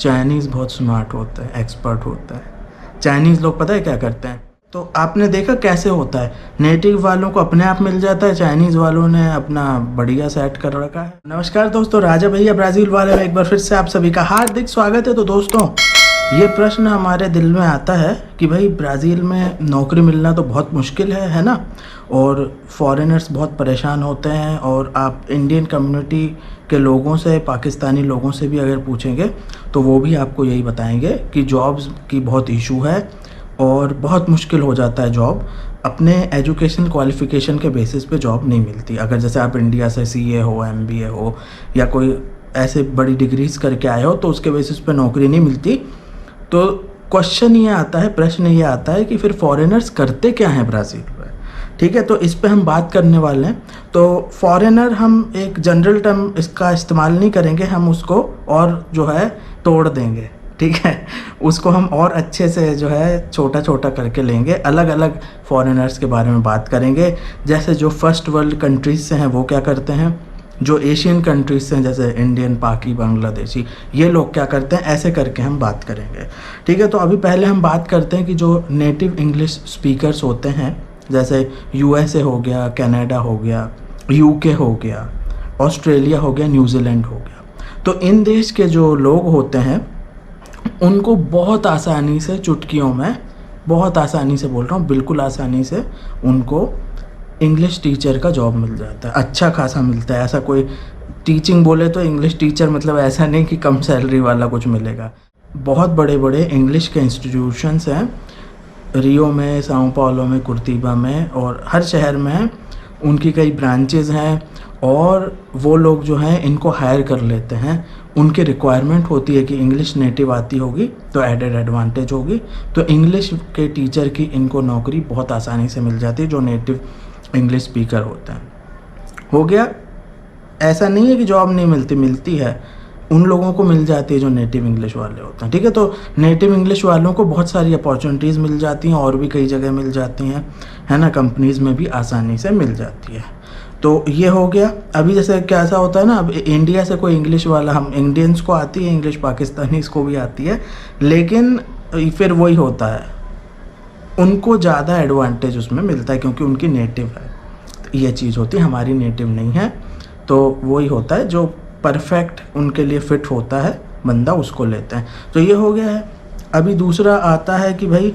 Chinese बहुत smart होता है, एक्सपर्ट होता है। चाइनीज़ लोग पता है क्या करते हैं? तो आपने देखा कैसे होता है, नेटिव वालों को अपने आप मिल जाता है, चाइनीज़ वालों ने अपना बढ़िया सेट कर रखा है। नमस्कार दोस्तों, राजा भैया ब्राज़ील वाले में एक बार फिर से आप सभी का हार्दिक स्वागत है। तो दोस्तों, ये प्रश्न हमारे दिल में आता है कि भाई ब्राज़ील में नौकरी मिलना तो बहुत मुश्किल है ना? और फॉरेनर्स बहुत परेशान होते हैं। और आप इंडियन कम्युनिटी के लोगों से, पाकिस्तानी लोगों से भी अगर पूछेंगे तो वो भी आपको यही बताएंगे कि जॉब्स की बहुत इशू है और बहुत मुश्किल हो जाता है जॉब। अपने एजुकेशन क्वालिफ़िकेशन के बेसिस पे जॉब नहीं मिलती। अगर जैसे आप इंडिया से सीए हो, एमबीए हो या कोई ऐसे बड़ी डिग्रीज़ करके आए हो तो उसके बेसिस पे नौकरी नहीं मिलती। तो क्वेश्चन ये आता है, प्रश्न ये आता है कि फिर फॉरेनर्स करते क्या हैं ब्राज़ील में? ठीक है, तो इस पे हम बात करने वाले हैं। तो फॉरेनर हम एक जनरल टर्म इसका इस्तेमाल नहीं करेंगे, हम उसको और जो है तोड़ देंगे। ठीक है, उसको हम और अच्छे से जो है छोटा छोटा करके लेंगे, अलग अलग फॉरेनर्स के बारे में बात करेंगे। जैसे जो फर्स्ट वर्ल्ड कंट्रीज से हैं वो क्या करते हैं, जो एशियन कंट्रीज से हैं जैसे इंडियन, पाकी, बांग्लादेशी, ये लोग क्या करते हैं, ऐसे करके हम बात करेंगे। ठीक है, तो अभी पहले हम बात करते हैं कि जो नेटिव इंग्लिश स्पीकर्स होते हैं, जैसे यूएसए हो गया, कनाडा हो गया, यूके हो गया, ऑस्ट्रेलिया हो गया, न्यूजीलैंड हो गया। तो इन देश के जो लोग होते हैं उनको बहुत आसानी से, चुटकियों में, बहुत आसानी से बोल रहा हूँ, बिल्कुल आसानी से उनको इंग्लिश टीचर का जॉब मिल जाता है। अच्छा खासा मिलता है। ऐसा कोई टीचिंग बोले तो इंग्लिश टीचर मतलब ऐसा नहीं कि कम सैलरी वाला कुछ मिलेगा। बहुत बड़े बड़े इंग्लिश के इंस्टीट्यूशंस हैं, रियो में, साओ पाउलो में, कुर्तिबा में, और हर शहर में है। उनकी कई ब्रांचेज़ हैं और वो लोग जो हैं इनको हायर कर लेते हैं। उनकी रिक्वायरमेंट होती है कि इंग्लिश नेटिव आती होगी तो एडेड एडवांटेज होगी। तो इंग्लिश के टीचर की इनको नौकरी बहुत आसानी से मिल जाती है जो नेटिव इंग्लिश स्पीकर होते हैं। हो गया। ऐसा नहीं है कि जॉब नहीं मिलती, मिलती है। उन लोगों को मिल जाती है जो नेटिव इंग्लिश वाले होते हैं। ठीक है, तो नेटिव इंग्लिश वालों को बहुत सारी अपॉर्चुनिटीज़ मिल जाती हैं और भी कई जगह मिल जाती हैं, है ना? कंपनीज़ में भी आसानी से मिल जाती है। तो ये हो गया। अभी जैसे क्या ऐसा होता है ना, अब इंडिया से कोई इंग्लिश वाला, हम इंडियंस को आती है इंग्लिश, पाकिस्तानीज़ को भी आती है, लेकिन फिर वही होता है, उनको ज़्यादा एडवांटेज उसमें मिलता है क्योंकि उनकी नेटिव है। तो ये चीज़ होती है, हमारी नेटिव नहीं है। तो वही होता है, जो परफेक्ट उनके लिए फ़िट होता है बंदा, उसको लेते हैं। तो ये हो गया है। अभी दूसरा आता है कि भाई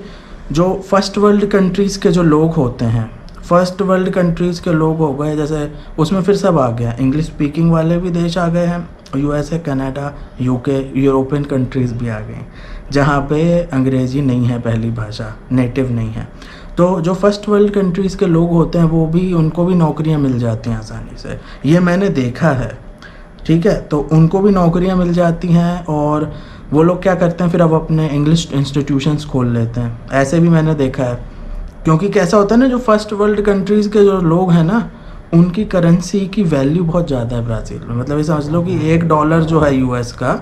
जो फर्स्ट वर्ल्ड कंट्रीज़ के जो लोग होते हैं, फर्स्ट वर्ल्ड कंट्रीज़ के लोग हो गए, जैसे उसमें फिर सब आ गया, इंग्लिश स्पीकिंग वाले भी देश आ गए हैं, USA, Canada, UK, European countries भी आ गए जहाँ पे अंग्रेज़ी नहीं है पहली भाषा, नेटिव नहीं है। तो जो फर्स्ट वर्ल्ड कंट्रीज़ के लोग होते हैं वो भी, उनको भी नौकरियाँ मिल जाती हैं आसानी से, ये मैंने देखा है। ठीक है, तो उनको भी नौकरियाँ मिल जाती हैं और वो लोग क्या करते हैं, फिर अब अपने इंग्लिश इंस्टीट्यूशंस खोल लेते हैं। ऐसे भी मैंने देखा है, क्योंकि कैसा होता है ना, जो फर्स्ट वर्ल्ड कंट्रीज़ के जो लोग हैं ना, उनकी करेंसी की वैल्यू बहुत ज़्यादा है ब्राज़ील में। मतलब ये समझ लो कि $1 जो है यूएस का,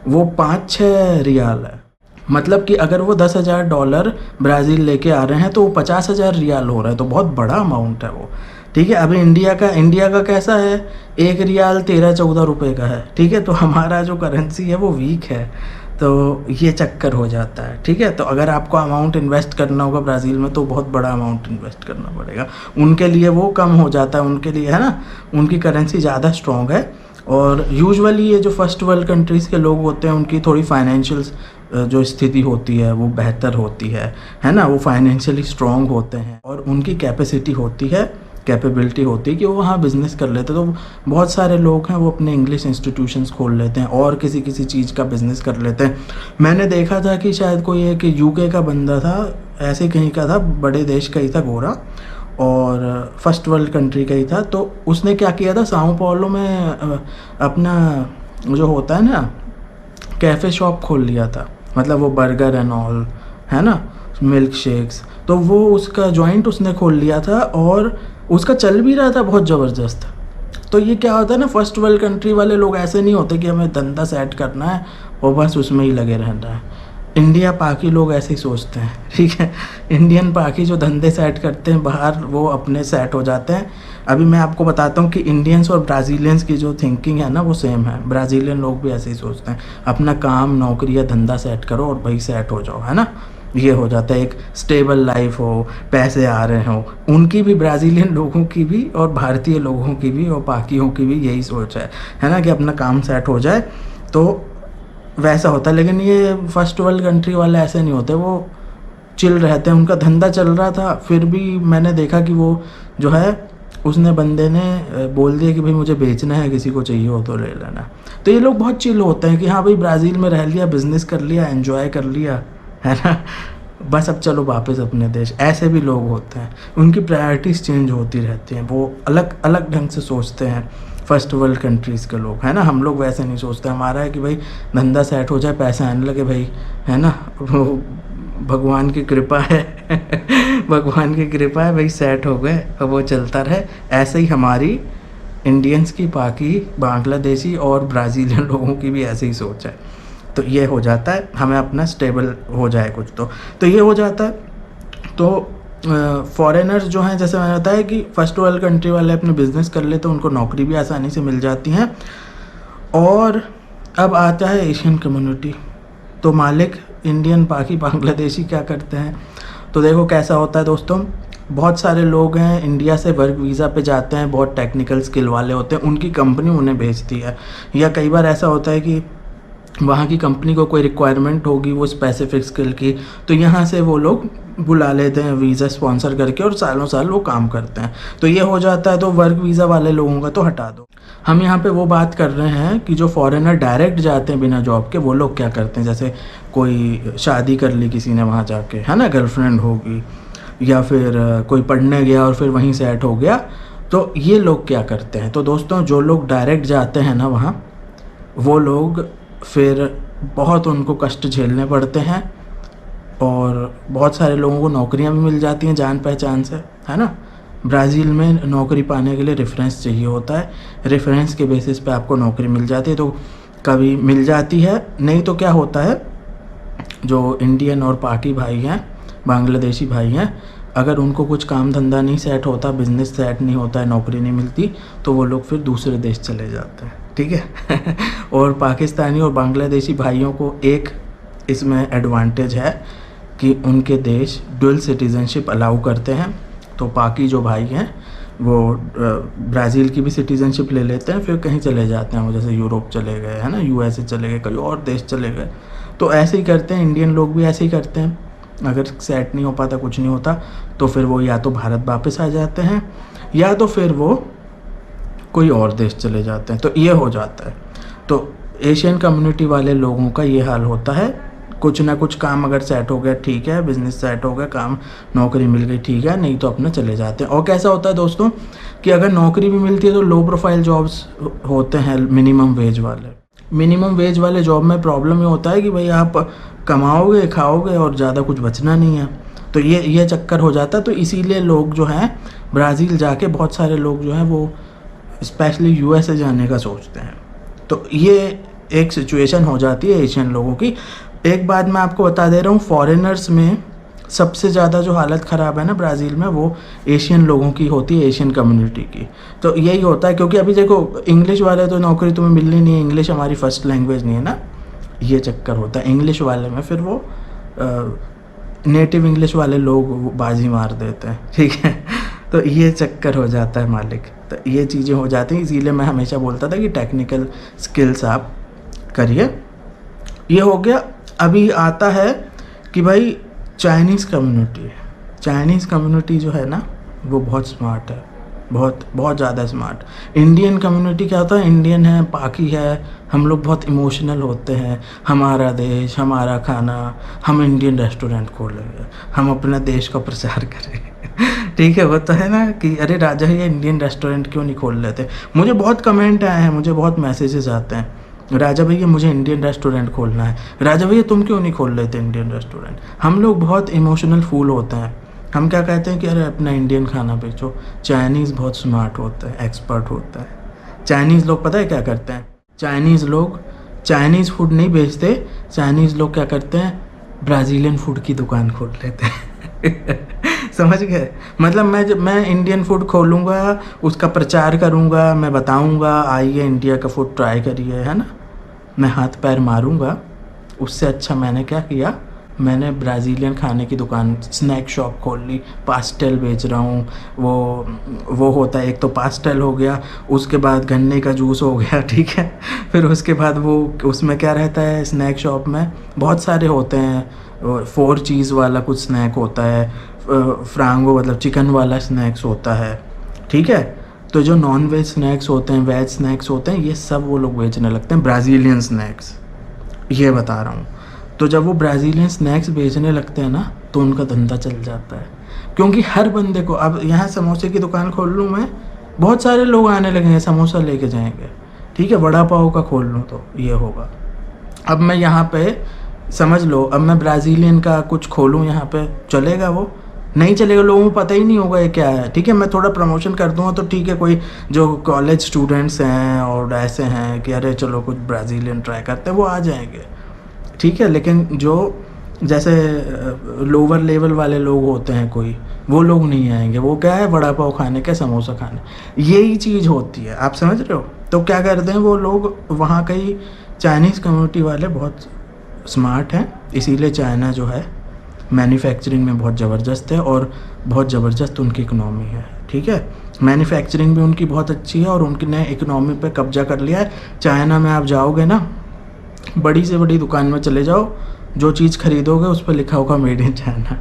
वो 5-6 रियाल है। मतलब कि अगर वो $10,000 ब्राज़ील लेके आ रहे हैं तो वो 50,000 रियाल हो रहा है। तो बहुत बड़ा अमाउंट है वो। ठीक है, अभी इंडिया का कैसा है, 1 रियाल 13-14 रुपये का है। ठीक है, तो हमारा जो करेंसी है वो वीक है, तो ये चक्कर हो जाता है। ठीक है, तो अगर आपको अमाउंट इन्वेस्ट करना होगा ब्राज़ील में तो बहुत बड़ा अमाउंट इन्वेस्ट करना पड़ेगा। उनके लिए वो कम हो जाता है, उनके लिए, है ना, उनकी करेंसी ज़्यादा स्ट्रॉन्ग है। और यूजुअली ये जो फर्स्ट वर्ल्ड कंट्रीज़ के लोग होते हैं उनकी थोड़ी फाइनेंशियल जो स्थिति होती है वो बेहतर होती है ना, वो फाइनेंशियली स्ट्रॉन्ग होते हैं और उनकी कैपेसिटी होती है, कैपेबिलिटी होती है कि वो वहाँ बिज़नेस कर लेते हैं। तो बहुत सारे लोग हैं वो अपने इंग्लिश इंस्टीट्यूशंस खोल लेते हैं और किसी चीज़ का बिज़नेस कर लेते हैं। मैंने देखा था कि शायद कोई एक यूके का बंदा था, ऐसे कहीं का था, बड़े देश का ही था, गोरा, और फर्स्ट वर्ल्ड कंट्री का ही था। तो उसने क्या किया था, साओ पाउलो में अपना जो होता है ना कैफ़े शॉप खोल लिया था। मतलब वो बर्गर एंड ऑल, है ना, मिल्क शेक्स, तो वो उसका जॉइंट उसने खोल लिया था और उसका चल भी रहा था बहुत ज़बरदस्त। तो ये क्या होता है ना, फर्स्ट वर्ल्ड कंट्री वाले लोग ऐसे नहीं होते कि हमें धंधा सेट करना है और बस उसमें ही लगे रहना है। इंडिया पाकि लोग ऐसे ही सोचते हैं, ठीक है। इंडियन पाकि जो धंधे सेट करते हैं बाहर, वो अपने सेट हो जाते हैं। अभी मैं आपको बताता हूँ कि इंडियंस और ब्राज़ीलियंस की जो थिंकिंग है ना वो सेम है। ब्राज़ीलियन लोग भी ऐसे ही सोचते हैं, अपना काम नौकरी या धंधा सेट करो और भाई सेट हो जाओ, है ना। ये हो जाता है, एक स्टेबल लाइफ हो, पैसे आ रहे हों। उनकी भी, ब्राज़ीलियन लोगों की भी और भारतीय लोगों की भी और पाकियों की भी यही सोच है ना, कि अपना काम सेट हो जाए तो वैसा होता है। लेकिन ये फर्स्ट वर्ल्ड कंट्री वाले ऐसे नहीं होते, वो चिल रहते हैं। उनका धंधा चल रहा था, फिर भी मैंने देखा कि वो जो है, उसने बंदे ने बोल दिया कि भाई मुझे बेचना है, किसी को चाहिए हो तो ले लेना। तो ये लोग बहुत चिल होते हैं कि हाँ भाई ब्राज़ील में रह लिया, बिज़नेस कर लिया, एन्जॉय कर लिया, है ना, बस अब चलो वापस अपने देश। ऐसे भी लोग होते हैं, उनकी प्रायोरिटीज़ चेंज होती रहती हैं, वो अलग अलग ढंग से सोचते हैं फर्स्ट वर्ल्ड कंट्रीज़ के लोग, है ना। हम लोग वैसे नहीं सोचते। हमारा है कि भाई धंधा सेट हो जाए, पैसे आने लगे भाई, है ना, वो भगवान की कृपा है भगवान की कृपा है भाई, सेट हो गए और वो चलता रहे। ऐसे ही हमारी इंडियंस की, पाकि, बांग्लादेशी और ब्राज़ीलियन लोगों की भी ऐसे ही सोच है। तो ये हो जाता है, हमें अपना स्टेबल हो जाए कुछ तो ये हो जाता है। तो फॉरेनर्स जो हैं, जैसे मैंने बताया कि फर्स्ट वर्ल्ड कंट्री वाले अपने बिज़नेस कर लेते हैं, उनको नौकरी भी आसानी से मिल जाती हैं। और अब आता है एशियन कम्युनिटी। तो मालिक इंडियन, पाकि, बांग्लादेशी क्या करते हैं, तो देखो कैसा होता है दोस्तों। बहुत सारे लोग हैं इंडिया से वर्क वीज़ा पे जाते हैं, बहुत टेक्निकल स्किल वाले होते हैं, उनकी कंपनी उन्हें भेजती है। या कई बार ऐसा होता है कि वहाँ की कंपनी को कोई रिक्वायरमेंट होगी वो स्पेसिफिक स्किल की, तो यहाँ से वो लोग बुला लेते हैं वीज़ा स्पॉन्सर करके, और सालों साल वो काम करते हैं। तो ये हो जाता है। तो वर्क वीज़ा वाले लोगों का तो हटा दो। हम यहाँ पे वो बात कर रहे हैं कि जो फॉरेनर डायरेक्ट जाते हैं बिना जॉब के, वो लोग क्या करते हैं। जैसे कोई शादी कर ली किसी ने वहाँ जाके, है ना, गर्लफ्रेंड होगी, या फिर कोई पढ़ने गया और फिर वहीं सेट हो गया। तो ये लोग क्या करते हैं, तो दोस्तों जो लोग डायरेक्ट जाते हैं ना वहाँ, वो लोग फिर बहुत उनको कष्ट झेलने पड़ते हैं, और बहुत सारे लोगों को नौकरियां भी मिल जाती हैं जान पहचान से, है ना। ब्राज़ील में नौकरी पाने के लिए रेफरेंस चाहिए होता है, रेफरेंस के बेसिस पे आपको नौकरी मिल जाती है। तो कभी मिल जाती है, नहीं तो क्या होता है, जो इंडियन और पाकि भाई हैं, बांग्लादेशी भाई हैं, अगर उनको कुछ काम धंधा नहीं सेट होता, बिज़नेस सेट नहीं होता है, नौकरी नहीं मिलती, तो वो लोग फिर दूसरे देश चले जाते हैं, ठीक है और पाकिस्तानी और बांग्लादेशी भाइयों को एक इसमें एडवांटेज है कि उनके देश डुअल सिटीज़नशिप अलाउ करते हैं। तो पाकि जो भाई हैं वो ब्राज़ील की भी सिटीज़नशिप ले लेते हैं, फिर कहीं चले जाते हैं, वो जैसे यूरोप चले गए, है ना, यूएसए चले गए, कहीं और देश चले गए। तो ऐसे ही करते हैं, इंडियन लोग भी ऐसे ही करते हैं। अगर सेट नहीं हो पाता, कुछ नहीं होता, तो फिर वो या तो भारत वापस आ जाते हैं, या तो फिर वो कोई और देश चले जाते हैं। तो ये हो जाता है। तो एशियन कम्युनिटी वाले लोगों का ये हाल होता है। कुछ ना कुछ काम अगर सेट हो गया ठीक है, बिज़नेस सेट हो गया, काम नौकरी मिल गई ठीक है, नहीं तो अपने चले जाते हैं। और कैसा होता है दोस्तों कि अगर नौकरी भी मिलती है तो लो प्रोफाइल जॉब्स होते हैं, मिनिमम वेज वाले। मिनिमम वेज वाले जॉब में प्रॉब्लम ये होता है कि भाई आप कमाओगे, खाओगे और ज़्यादा कुछ बचना नहीं है। तो ये चक्कर हो जाता है। तो इसीलिए लोग जो हैं ब्राज़ील जाके, बहुत सारे लोग जो हैं वो स्पेशली यूएसए जाने का सोचते हैं। तो ये एक सिचुएशन हो जाती है एशियन लोगों की। एक बात मैं आपको बता दे रहा हूँ, फॉरेनर्स में सबसे ज़्यादा जो हालत ख़राब है ना ब्राज़ील में, वो एशियन लोगों की होती है, एशियन कम्युनिटी की। तो यही होता है, क्योंकि अभी देखो इंग्लिश वाले तो नौकरी तुम्हें मिलनी नहीं है, इंग्लिश हमारी फर्स्ट लैंग्वेज नहीं है ना, ये चक्कर होता है। इंग्लिश वाले में फिर वो नेटिव इंग्लिश वाले लोग बाजी मार देते हैं, ठीक है। तो ये चक्कर हो जाता है मालिक। तो ये चीज़ें हो जाती हैं, इसीलिए मैं हमेशा बोलता था कि टेक्निकल स्किल्स आप करिए। ये हो गया। अभी आता है कि भाई चाइनीज़ कम्युनिटी, चाइनीज़ कम्युनिटी जो है ना वो बहुत स्मार्ट है, बहुत बहुत ज़्यादा स्मार्ट। इंडियन कम्युनिटी क्या होता है, इंडियन है, पाकि है, हम लोग बहुत इमोशनल होते हैं, हमारा देश, हमारा खाना, हम इंडियन रेस्टोरेंट खोलेंगे, हम अपने देश का प्रचार करें ठीक है, वो तो है ना कि अरे राजा ये इंडियन रेस्टोरेंट क्यों नहीं खोल लेते। मुझे बहुत कमेंट आए हैं, मुझे बहुत मैसेजेस आते हैं, राजा भैया मुझे इंडियन रेस्टोरेंट खोलना है, राजा भैया तुम क्यों नहीं खोल लेते इंडियन रेस्टोरेंट। हम लोग बहुत इमोशनल फूल होते हैं। हम क्या कहते हैं कि अरे अपना इंडियन खाना बेचो। चाइनीज़ बहुत स्मार्ट होता है, एक्सपर्ट होता है। चाइनीज़ लोग पता है क्या करते हैं, चाइनीज़ लोग चाइनीज़ फूड नहीं बेचते। चाइनीज़ लोग क्या करते हैं, ब्राज़ीलियन फूड की दुकान खोल लेते हैं। समझ गए? मतलब मैं इंडियन फूड खोलूँगा, उसका प्रचार करूँगा, मैं बताऊँगा आइए इंडिया का फूड ट्राई करिए, है ना? मैं हाथ पैर मारूँगा। उससे अच्छा मैंने क्या किया, मैंने ब्राज़ीलियन खाने की दुकान, स्नैक शॉप खोल ली, पास्टेल बेच रहा हूँ। वो होता है, एक तो पास्टेल हो गया, उसके बाद गन्ने का जूस हो गया, ठीक है? फिर उसके बाद वो उसमें क्या रहता है स्नैक शॉप में, बहुत सारे होते हैं। 4 चीज़ वाला कुछ स्नैक होता है, फ्रांगो मतलब चिकन वाला स्नैक्स होता है, ठीक है? तो जो नॉन वेज स्नैक्स होते हैं, वेज स्नैक्स होते हैं, ये सब वो लोग बेचने लगते हैं, ब्राज़ीलियन स्नैक्स, ये बता रहा हूँ। तो जब वो ब्राज़ीलियन स्नैक्स बेचने लगते हैं ना, तो उनका धंधा चल जाता है। क्योंकि हर बंदे को, अब यहाँ समोसे की दुकान खोल लूँ मैं, बहुत सारे लोग आने लगेंगे, समोसा लेके जाएंगे, ठीक है? वड़ा पाव का खोल लूँ तो ये होगा। अब मैं यहाँ पे समझ लो, अब मैं ब्राज़ीलियन का कुछ खोलूँ यहाँ पे, चलेगा वो? नहीं चलेगा, लोगों को पता ही नहीं होगा ये क्या है, ठीक है? मैं थोड़ा प्रमोशन कर दूँगा तो ठीक है, कोई जो कॉलेज स्टूडेंट्स हैं और ऐसे हैं कि अरे चलो कुछ ब्राज़ीलियन ट्राई करते हैं, वो आ जाएंगे, ठीक है? लेकिन जो जैसे लोअर लेवल वाले लोग होते हैं कोई, वो लोग नहीं आएंगे। वो क्या है, वड़ा पाव खाने के, समोसा खाने, यही चीज़ होती है, आप समझ रहे हो? तो क्या करते हैं वो लोग, वहाँ कई चाइनीज़ कम्युनिटी वाले बहुत स्मार्ट हैं, इसीलिए चाइना जो है मैन्युफैक्चरिंग में बहुत ज़बरदस्त है और बहुत ज़बरदस्त उनकी इकनॉमी है, ठीक है? मैन्युफैक्चरिंग भी उनकी बहुत अच्छी है और उनने इकनॉमी पे कब्जा कर लिया है। चाइना में आप जाओगे ना, बड़ी से बड़ी दुकान में चले जाओ, जो चीज़ खरीदोगे उस पर लिखा होगा मेड इन चाइना,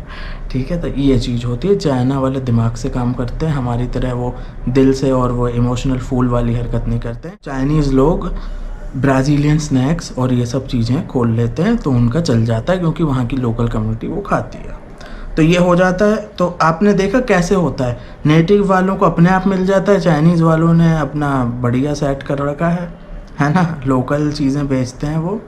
ठीक है? तो ये चीज़ होती है, चाइना वाले दिमाग से काम करते हैं, हमारी तरह वो दिल से और वो इमोशनल फूल वाली हरकत नहीं करते हैं। चाइनीज़ लोग ब्राज़ीलियन स्नैक्स और ये सब चीज़ें खोल लेते हैं तो उनका चल जाता है, क्योंकि वहाँ की लोकल कम्युनिटी वो खाती है। तो ये हो जाता है। तो आपने देखा कैसे होता है, नेटिव वालों को अपने आप मिल जाता है, चाइनीज़ वालों ने अपना बढ़िया सेट कर रखा है ना? लोकल चीज़ें बेचते हैं वो।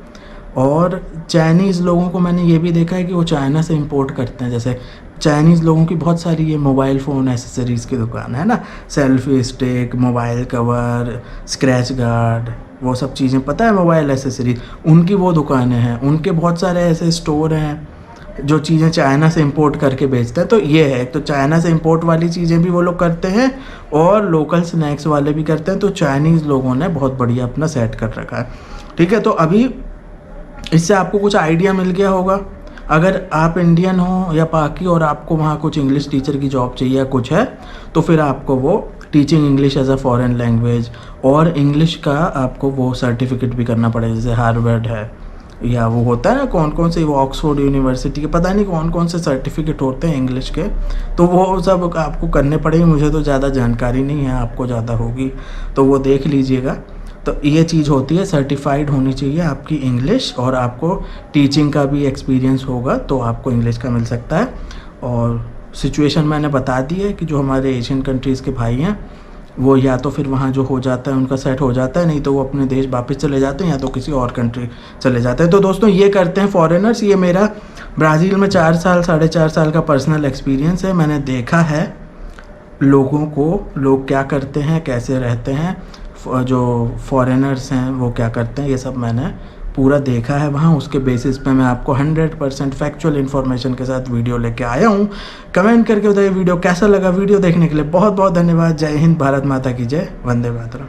और चाइनीज़ लोगों को मैंने ये भी देखा है कि वो चाइना से इंपोर्ट करते हैं। जैसे चाइनीज़ लोगों की बहुत सारी ये मोबाइल फ़ोन एसेसरीज़ की दुकान है ना, selfie stick, mobile cover, scratch guard, वो सब चीज़ें, पता है, मोबाइल एसेसरीज़, उनकी वो दुकानें हैं। उनके बहुत सारे ऐसे स्टोर हैं जो चीज़ें चाइना से इंपोर्ट करके बेचते हैं। तो ये है, तो चाइना से इंपोर्ट वाली चीज़ें भी वो लोग करते हैं और लोकल स्नैक्स वाले भी करते हैं। तो चाइनीज़ लोगों ने बहुत बढ़िया अपना सेट कर रखा है, ठीक है? तो अभी इससे आपको कुछ आइडिया मिल गया होगा। अगर आप इंडियन हो या पाकी और आपको वहाँ कुछ इंग्लिश टीचर की जॉब चाहिए या कुछ है, तो फिर आपको वो teaching English as a foreign language और इंग्लिश का आपको वो सर्टिफिकेट भी करना पड़ेगा, जैसे हार्वर्ड है या वो होता है ना, कौन कौन से, वो ऑक्सफोर्ड यूनिवर्सिटी के, पता नहीं कौन कौन से सर्टिफिकेट होते हैं इंग्लिश के, तो वो सब आपको करने पड़ेंगे। मुझे तो ज़्यादा जानकारी नहीं है, आपको ज़्यादा होगी तो वो देख लीजिएगा। तो ये चीज़ होती है, सर्टिफाइड होनी चाहिए आपकी इंग्लिश, और आपको टीचिंग का भी एक्सपीरियंस होगा तो आपको इंग्लिश का मिल सकता है। और सिचुएशन मैंने बता दी है कि जो हमारे एशियन कंट्रीज़ के भाई हैं वो या तो फिर वहाँ जो हो जाता है उनका सेट हो जाता है, नहीं तो वो अपने देश वापस चले जाते हैं या तो किसी और कंट्री चले जाते हैं। तो दोस्तों ये करते हैं फॉरेनर्स। ये मेरा ब्राज़ील में 4 साल 4.5 साल का पर्सनल एक्सपीरियंस है। मैंने देखा है लोगों को, लोग क्या करते हैं, कैसे रहते हैं, जो फॉरेनर्स हैं वो क्या करते हैं, ये सब मैंने पूरा देखा है वहाँ। उसके बेसिस पे मैं आपको 100% फैक्चुअल इन्फॉर्मेशन के साथ वीडियो लेके आया हूँ। कमेंट करके बताइए वीडियो कैसा लगा। वीडियो देखने के लिए बहुत बहुत धन्यवाद। जय हिंद, भारत माता की जय, वंदे मातरम।